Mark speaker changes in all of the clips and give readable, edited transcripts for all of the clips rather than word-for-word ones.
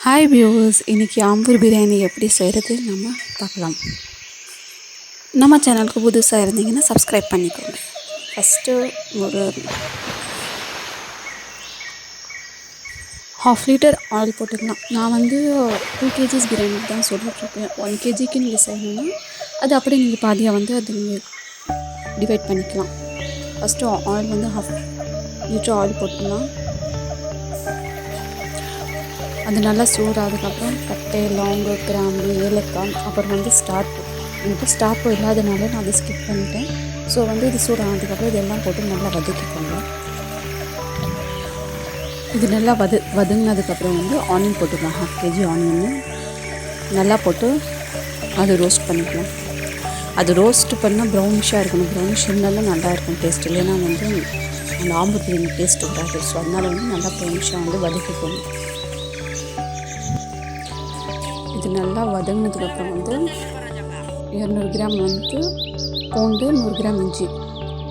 Speaker 1: Hi viewers, இன்றைக்கி ஆம்பூர் பிரியாணி எப்படி செய்கிறது நம்ம பார்க்கலாம். நம்ம சேனலுக்கு புதுசாக இருந்தீங்கன்னா சப்ஸ்கிரைப் பண்ணிக்கோங்க. ஃபஸ்ட்டு ஒரு 1/2 லிட்டர் ஆயில் போட்டுக்கலாம். நான் 2 kgs பிரியாணிக்கு தான் சொல்லிட்டுருக்கேன். 1 kgக்கு நீங்கள் செய்யணுன்னா அது அப்படியே நீங்கள் பாதியாக அது நீங்கள் டிவைட் பண்ணிக்கலாம். ஃபஸ்ட்டு ஆயில் 1/2 லிட்டர் ஆயில் போட்டுக்கலாம். அது நல்லா சூடானதுக்கப்புறம் பட்டை, லவங்கு, கிராம்பு, ஏலக்காய், அப்புறம் ஸ்டார் பூ. எனக்கு ஸ்டார் பூ இல்லாதனால நான் அதை ஸ்கிப் பண்ணிட்டேன். ஸோ இது சூடானதுக்கப்புறம் இதெல்லாம் போட்டு நல்லா வதக்கிக்கோங்க. இது நல்லா வதங்கினதுக்கப்புறம் ஆனியன் போட்டுக்கலாம். 1/2 kg ஆனியன் நல்லா போட்டு அது ரோஸ்ட் பண்ணிக்கலாம். அது ரோஸ்ட் பண்ணால் ப்ரௌனிஷாக இருக்கணும். ப்ரௌனிஷ் இருந்தாலும் நல்லா இருக்கும் டேஸ்ட். இல்லைன்னா அந்த ஆம்பூர் பிரியாணி டேஸ்ட் வராது. ஸோ அதனால் நல்லா ப்ரௌனிஷாக வதக்கிக்கணும். இது நல்லா வதங்கினதுக்கப்புறம் 200 கிராம் பூண்டு, 100 கிராம் இஞ்சி.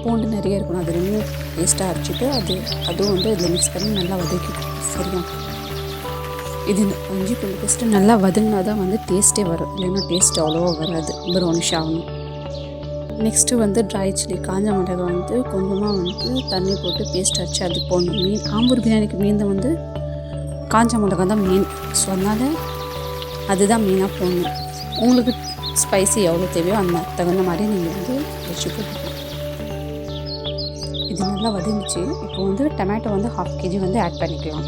Speaker 1: பூண்டு நிறைய இருக்கணும். அது ரெண்டும் பேஸ்ட்டாக அரைச்சிட்டு அதுவும் இதில் மிக்ஸ் பண்ணி நல்லா வதக்கிடும். சரியா? இது இஞ்சி பூண்டு பேஸ்ட்டு நல்லா வதங்கினா தான் டேஸ்ட்டே வரும். இல்லைன்னா டேஸ்ட் அவ்வளோவா வராது, ப்ரௌனிஷ் ஆகணும். நெக்ஸ்ட்டு ட்ரை சில்லி, காஞ்ச மிளகாய் கொஞ்சமாக தண்ணி போட்டு பேஸ்ட் அரைச்சி அது போடணும். ஆம்பூர் பிரியாணிக்கு மீன் காஞ்ச மிளகாய் தான் மெயின். ஸோ அதனால் அதுதான் மெயினாக போடணும். உங்களுக்கு ஸ்பைசி எவ்வளோ தேவையோ அந்த தகுந்த மாதிரி நீங்கள் வச்சு போட்டுக்கணும். இது நல்லா வதங்கிச்சு. இப்போ டொமேட்டோ 1/2 kg ஆட் பண்ணிக்கலாம்.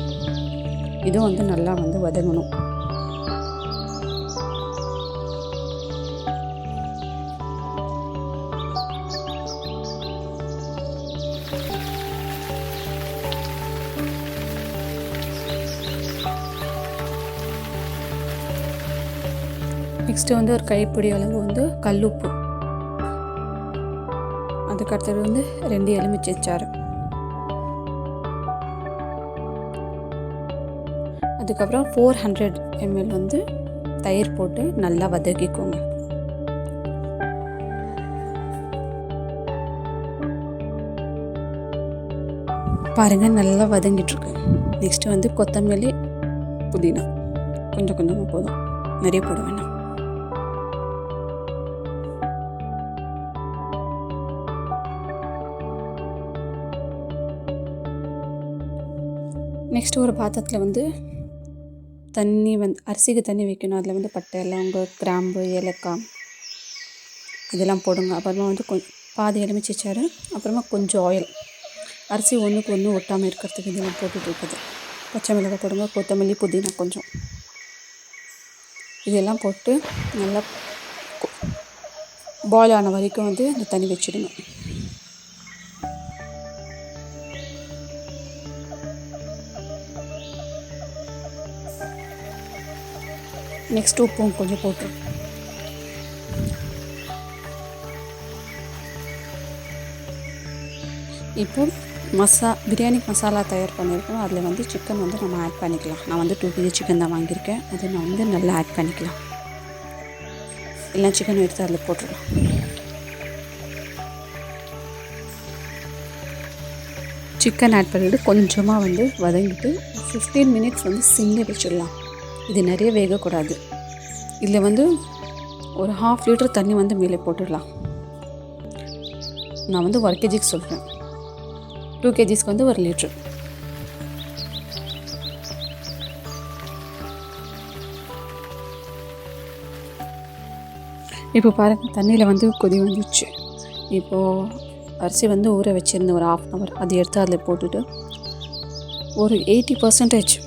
Speaker 1: இதுவும் நல்லா வதங்கணும். நெக்ஸ்ட்டு ஒரு கைப்பிடி அளவு கல்லுப்பு. அதுக்கடுத்தது 2 எலுமிச்சை சாறு. அதுக்கப்புறம் 400 ml தயிர் போட்டு நல்லா வதக்கிக்கோங்க. பாருங்கள், நல்லா வதங்கிட்டுருக்கு. நெக்ஸ்ட்டு கொத்தமல்லி, புதினா கொஞ்சம் கொஞ்சமாக போதும், நிறைய போட வேண்டாம். நெக்ஸ்ட்டு ஒரு பாத்திரத்தில் தண்ணி அரிசிக்கு தண்ணி வைக்கணும். அதில் பட்டை, லவங்கு, கிராம்பு, ஏலக்காய் இதெல்லாம் போடுங்க. அப்புறமா பாதி எலுமிச்சை சாறு, அப்புறமா கொஞ்சம் ஆயில். அரிசி ஒன்றுக்கு ஒன்று ஒட்டாமல் இருக்கிறதுக்கு இதெல்லாம் போட்டுட்டு இருக்குது. பச்சை மிளகாய் போடுங்க, கொத்தமல்லி, புதினா கொஞ்சம். இதெல்லாம் போட்டு நல்லா பாயில் ஆன வரைக்கும் இந்த தண்ணி வச்சிடுங்க. நெக்ஸ்ட் உப்பும் கொஞ்சம் போட்டு இப்போ பிரியாணிக்கு மசாலா தயார் பண்ணியிருக்கோம். அதில் சிக்கன் நம்ம ஆட் பண்ணிக்கலாம். நான் 2 kg சிக்கன் தான் வாங்கியிருக்கேன். அதை நான் நல்லா ஆட் பண்ணிக்கலாம். எல்லாம் சிக்கன் எடுத்து அதில் போட்டுடலாம். சிக்கன் ஆட் பண்ணிவிட்டு கொஞ்சமாக வதங்கிட்டு 15 மினிட்ஸ் சிம்மில் வச்சிடலாம். இது நிறைய வேகக்கூடாது. இதில் ஒரு 1/2 லிட்டர் தண்ணி மேலே போட்டுடலாம். நான் 1 kgக்கு சொல்கிறேன். 2 kgsக்கு 1 லிட்ரு. இப்போ பாருங்கள், தண்ணியில் கொதி வந்துச்சு. இப்போது அரிசி ஊற வச்சுருந்தேன் ஒரு 1/2 hour. அதை எடுத்து அதில் போட்டுட்டு ஒரு 80%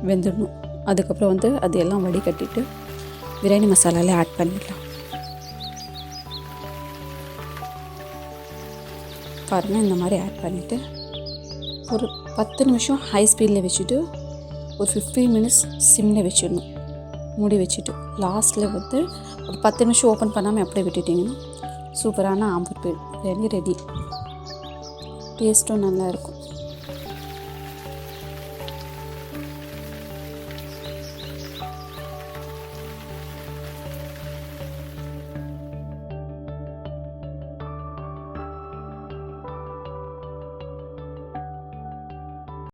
Speaker 1: வெந்துடணும். அதுக்கப்புறம் அது எல்லாம் வடிகட்டிட்டு பிரியாணி மசாலாவில் ஆட் பண்ணிடலாம். பாருங்கள், இந்த மாதிரி ஆட் பண்ணிவிட்டு ஒரு 10 நிமிஷம் ஹை ஸ்பீடில் வச்சுட்டு ஒரு 15 மினிட்ஸ் சிம்மில் வச்சிடணும். மூடி வச்சுட்டு லாஸ்ட்டில் ஒரு 10 நிமிஷம் ஓப்பன் பண்ணாமல் அப்படியே விட்டுட்டிங்கன்னா சூப்பரான ஆம்பூர் பிரியாணி ரெடி. டேஸ்ட்டும் நல்லாயிருக்கும்.